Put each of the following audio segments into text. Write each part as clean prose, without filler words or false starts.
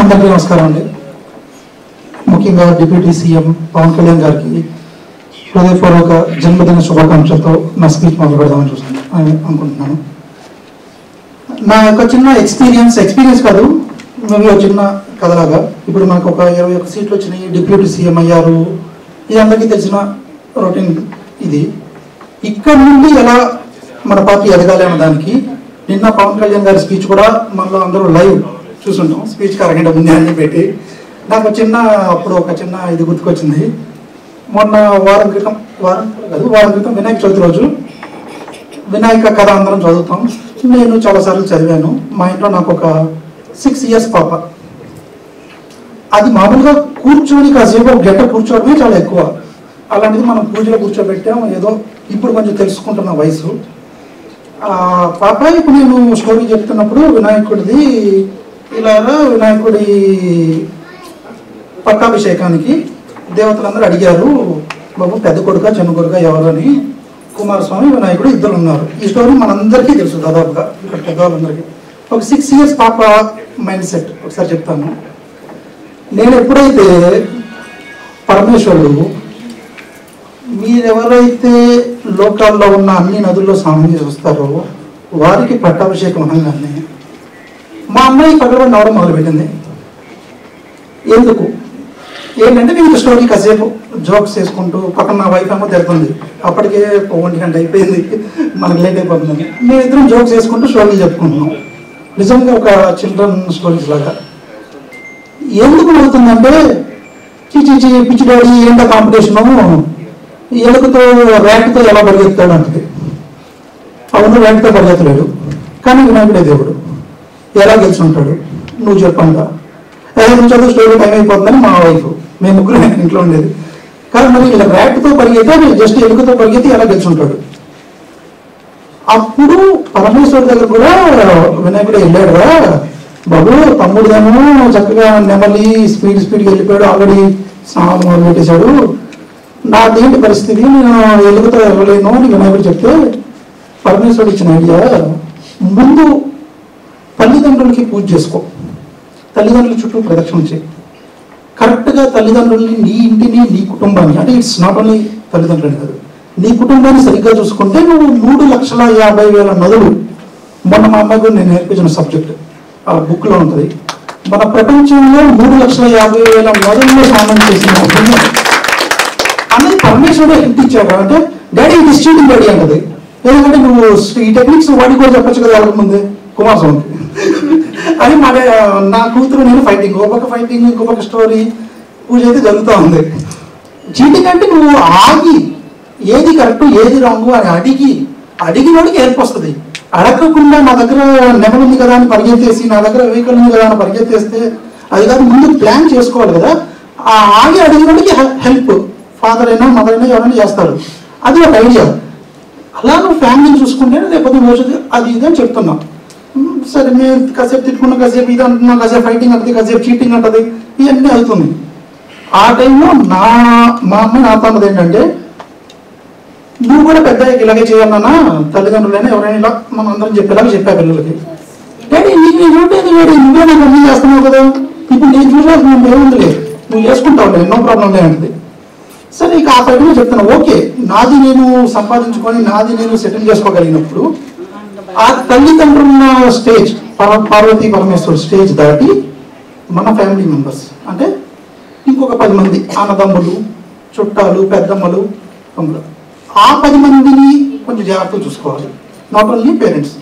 అందరికీ నమస్కారం అండి. ముఖ్యంగా డిప్యూటీ సీఎం పవన్ కళ్యాణ్ గారికి హృదయపూర్వక జన్మదిన శుభాకాంక్షలతో నా స్పీచ్ మొదలు పెడదామని అనుకుంటున్నాను. నా యొక్క చిన్న ఎక్స్పీరియన్స్ కాదు, మేము చిన్న కథలాగా. ఇప్పుడు మనకు ఒక 21 సీట్లు వచ్చినాయి, డిప్యూటీ సీఎం అయ్యారు, ఇది అందరికీ తెలిసిన రొటీన్. ఇది ఇక్కడ నుండి ఎలా మన పార్టీ ఎదగాలి అన్న దానికి నిన్న పవన్ కళ్యాణ్ గారి స్పీచ్ కూడా మనలో అందరూ లైవ్ చూసుంటాం. స్పీచ్కి అరగంట ముందే అన్ని పెట్టి నాకు అప్పుడు ఒక చిన్న ఇది గుర్తుకొచ్చింది. మొన్న వారం క్రితం వినాయక చవితి రోజు వినాయక కథ అందరం చదువుతాం. నేను చాలాసార్లు చదివాను. మా ఇంట్లో నాకు ఒక 6 years పాప. అది మామూలుగా కూర్చొని కాసేపు ఒక గంట కూర్చోవడమే చాలా ఎక్కువ. అలాంటిది మనం పూజలో కూర్చోబెట్టాం. ఏదో ఇప్పుడు కొంచెం తెలుసుకుంటున్న వయసు. పాప ఇప్పుడు నేను స్టోరీ చెప్తున్నప్పుడు వినాయకుడిది ఇలాగా వినాయకుడి పట్టాభిషేకానికి దేవతలందరూ అడిగారు, బాబు పెద్ద కొడుక చిన్న కొడుక ఎవరు అని. కుమారస్వామి వినాయకుడు ఇద్దరు ఉన్నారు. ఈ స్టోరీ మనందరికీ తెలుసు దాదాపుగా, ఇక్కడ పెద్దవాళ్ళందరికీ. ఒక 6 years పాప మైండ్ సెట్ ఒకసారి చెప్తాను. నేను ఎప్పుడైతే పరమేశ్వరుడు మీరెవరైతే లోకాల్లో ఉన్న అన్ని నదుల్లో స్నానం చేసి వస్తారో వారికి పట్టాభిషేకం అనగానే మా అమ్మాయి పగలబడి నవ్వడం మొదలుపెట్టింది. ఎందుకు ఏంటంటే నేను స్టోరీ కాసేపు జోక్స్ చేసుకుంటూ పక్కన నా వైఫ్ ఏమో తిడుతుంది. అప్పటికే 1 గంట అయిపోయింది, మనకు లేట్ అయిపోతుందని మేమిద్దరం జోక్స్ చేసుకుంటూ స్టోరీలు చెప్పుకుంటున్నాం. నిజంగా ఒక చిల్డ్రన్ స్టోరీస్ లాగా. ఎందుకు అవుతుందంటే పిచ్చి డాడీ ఏంటో కాంపిటీషను, ఎలుకతో ర్యాంక్తో ఎలా పరిగెత్తాడు అంటది. అవును, ర్యాంక్తో పరిగెత్తలేడు, కానీ వినాయకుడే దేవుడు, ఎలా గెలిచి ఉంటాడు నువ్వు చెప్పంగా. నువ్వు చదువు స్టోరీ టైం అయిపోతుందని మా వైఫ్, మేము ముగ్గురు ఇంట్లో ఉండేది. కానీ మరి ఇలా ర్యాంక్తో పరిగెత్తే జస్ట్ ఎలుకతో పరిగెత్తి ఎలా గెలిచి ఉంటాడు. అప్పుడు పరమేశ్వరు దగ్గర కూడా వినాయకుడు వెళ్ళాడురా బాబు, తమ్ముడుదేమో చక్కగా నెమలి స్పీడ్గా వెళ్ళిపోయాడు, ఆల్రెడీ స్నానం మొదలు పెట్టేశాడు, నాదేంటి పరిస్థితి, నేను ఎలుగుతో వెళ్ళలేను అని వినాయకుడు చెప్తే పరమేశ్వరుడు ఇచ్చిన ఐడియా, ముందు తల్లిదండ్రులకి పూజ చేసుకో, తల్లిదండ్రుల చుట్టూ ప్రదక్షిణ చేయి. కరెక్ట్గా తల్లిదండ్రుల్ని, నీ ఇంటిని, నీ కుటుంబాన్ని, అంటే ఇట్స్ నాట్ ఓన్లీ తల్లిదండ్రులని కాదు, నీ కుటుంబాన్ని సరిగ్గా చూసుకుంటే నువ్వు 3,50,000 నదులు, మొన్న మా అమ్మాయి కూడా నేను నేర్పించిన సబ్జెక్ట్ ఆ బుక్లో ఉంటుంది, మన ప్రపంచంలో 3,50,000 నదుల్లో స్నానం చేసిన అనేది పరమేశ్వరుడు హింట్ ఇచ్చాడు. అంటే డాడీ ఇది చీటింగ్ డాడీ అంటది. ఎందుకంటే నువ్వు ఈ టెక్నిక్స్ వాడికి కూడా చెప్పచ్చు కదా వాళ్ళకి ముందే కుమారస్వామికి అని. నా కూతురు నేను ఫైటింగ్, ఒక ఫైటింగ్ ఇంకొక స్టోరీ, పూజ అయితే జరుగుతూ ఉంది. చీటింగ్ అంటే నువ్వు ఆగి ఏది కరెక్ట్ ఏది రాంగు అని అడిగినోడికి ఏర్పు వస్తుంది. అడగకుండా నా దగ్గర నెమలు ఉంది కదా అని పరిగెత్తేసి, నా దగ్గర వెహికల్ ఉంది కదా అని పరిగెత్తేస్తే అది కాదు. ముందు ప్లాన్ చేసుకోవాలి కదా. ఆ ఆగి అడిగినోడికి హెల్ప్ ఫాదర్ అయినా మదర్ అయినా ఎవరైనా చేస్తారు. అది ఒక ఐడియా. అలా నువ్వు ఫ్యామిలీని చూసుకుంటే లేకపోతే భవిష్యత్తు అది ఇది అని చెప్తున్నాం. సరే మేము కాసేపు తిట్టుకున్నా, కాసేపు ఇది అంటున్నాం, కాసేపు ఫైటింగ్ అంటది, కాసేపు చీటింగ్ అంటది, ఇవన్నీ అవుతుంది. ఆ టైంలో మా అమ్మాయి నాతో అన్నది ఏంటంటే, నువ్వు కూడా పెద్ద ఇలాగే చేయాలన్నా, తల్లిదండ్రులైనా ఎవరైనా ఇలా మనం అందరం చెప్పేలాగా చెప్పా పిల్లలకి. డాడీ నీకు నేను చూడలేదు, నువ్వే నాకు అన్నీ చేస్తున్నావు కదా, ఇప్పుడు నేను చూడాల్సిన ఏముంది లేదు, నువ్వు చేసుకుంటావు లేదు, నో ప్రాబ్లం లేదంటది. సరే ఇక ఆ టైంలో చెప్తున్నా, ఓకే నాది నేను సంపాదించుకొని నాది నేను సెటిల్ చేసుకోగలిగినప్పుడు ఆ తల్లిదండ్రుల స్టేజ్, పార్వతీ పరమేశ్వర్ స్టేజ్ దాటి మన ఫ్యామిలీ మెంబర్స్ అంటే ఇంకొక 10 మంది అన్నదమ్ములు, చుట్టాలు, పెద్దమ్మలు, తమ్ములు, ఆ 10 మందిని కొంచెం జాగ్రత్తగా చూసుకోవాలి. Not only parents.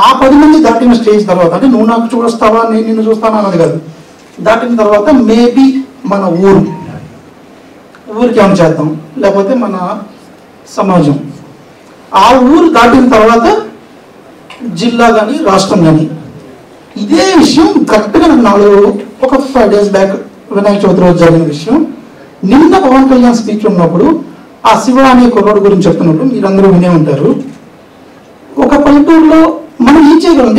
ఆ 10 మంది దాటిన స్టేజ్ తర్వాత, అంటే నువ్వు నాకు చూస్తావా నేను నిన్ను చూస్తావా అన్నది కాదు, దాటిన తర్వాత మేబీ మన ఊరికి ఏమైనా చేద్దాం, లేకపోతే మన సమాజం. ఆ ఊరు దాటిన తర్వాత జిల్లా కానీ రాష్ట్రం కానీ. ఇదే విషయం కరెక్ట్గా నాకు ఒక 5 days బ్యాక్ వినాయక చవితి రోజు జరిగిన విషయం. నిన్న పవన్ కళ్యాణ్ స్పీచ్ ఉన్నప్పుడు ఆ శివ అనే కుర్రోడు గురించి చెప్తున్నప్పుడు మీరందరూ వినే ఉంటారు. ఒక పల్లెటూరులో మనం ఏం చేయగలం,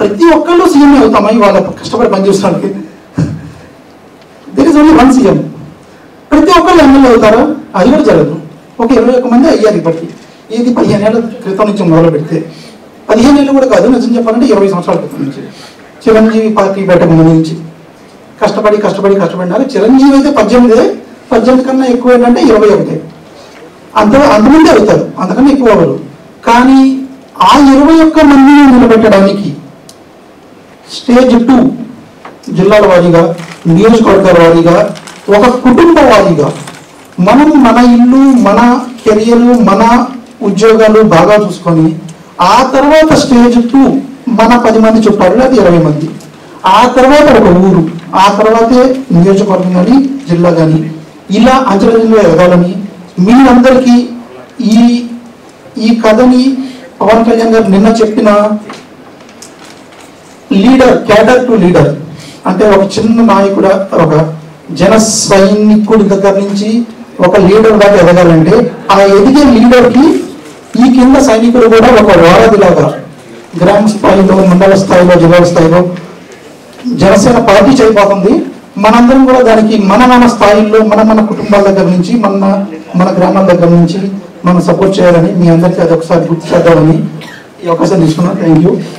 ప్రతి ఒక్కళ్ళు సీఎం అవుతామా వాళ్ళ కష్టపడి పనిచేస్తున్నానికి. There is only 1 CM. ప్రతి ఒక్కళ్ళు ఎమ్మెల్యే అవుతారా? అది కూడా జరగదు. ఒక 21 మంది అయ్యారు ఇప్పటికి. ఇది 15 ఏళ్ల క్రితం నుంచి మొదలు పెడితే 15 ఏళ్ళు కూడా కాదు, నిజం చెప్పాలంటే 20 సంవత్సరాల క్రితం నుంచి చిరంజీవి పార్టీ పెట్టక ముందు నుంచి కష్టపడి కష్టపడి కష్టపడినారు. చిరంజీవి అయితే 18 కన్నా ఎక్కువ ఏంటంటే 21 అంతమంది అవుతారు, అంతకన్నా ఎక్కువ అవ్వరు. కానీ ఆ 21 మందిని నిలబెట్టడానికి స్టేజ్ 2 జిల్లాల వారీగా, నియోజకవర్గాల వారీగా, ఒక కుటుంబ వారీగా మనం మన ఇల్లు, మన కెరియర్, మన ఉద్యోగాలు బాగా చూసుకొని ఆ తర్వాత స్టేజ్ 2 మన 10 మంది చుట్టాలు, అది 20 మంది, ఆ తర్వాత ఒక ఊరు, ఆ తర్వాతే నియోజకవర్గం కానీ జిల్లా కానీ, ఇలా అంచెలంచెలుగా ఎదగాలని మీరందరికీ ఈ కథని పవన్ కళ్యాణ్ గారు నిన్న చెప్పిన లీడర్, క్యాడర్ టు లీడర్ అంటే ఒక చిన్న నాయకుడు, ఒక జన సైనికుడి దగ్గర నుంచి ఒక లీడర్ దాకా ఎదగాలంటే ఆ ఎదిగే లీడర్కి ఈ కింద సైనికులు కూడా ఒక వారధిలాగా గ్రామ స్థాయిలో, మండల స్థాయిలో, జిల్లా స్థాయిలో జనసేన పార్టీ చేయబోతుంది. మనందరం కూడా దానికి మన స్థాయిల్లో మన కుటుంబాల దగ్గర నుంచి, మన గ్రామాల దగ్గర నుంచి మనం సపోర్ట్ చేయాలని మీ అందరికీ అది ఒకసారి గుర్తు చేద్దామని ఈ అవకాశం తీసుకున్నాను. Thank you.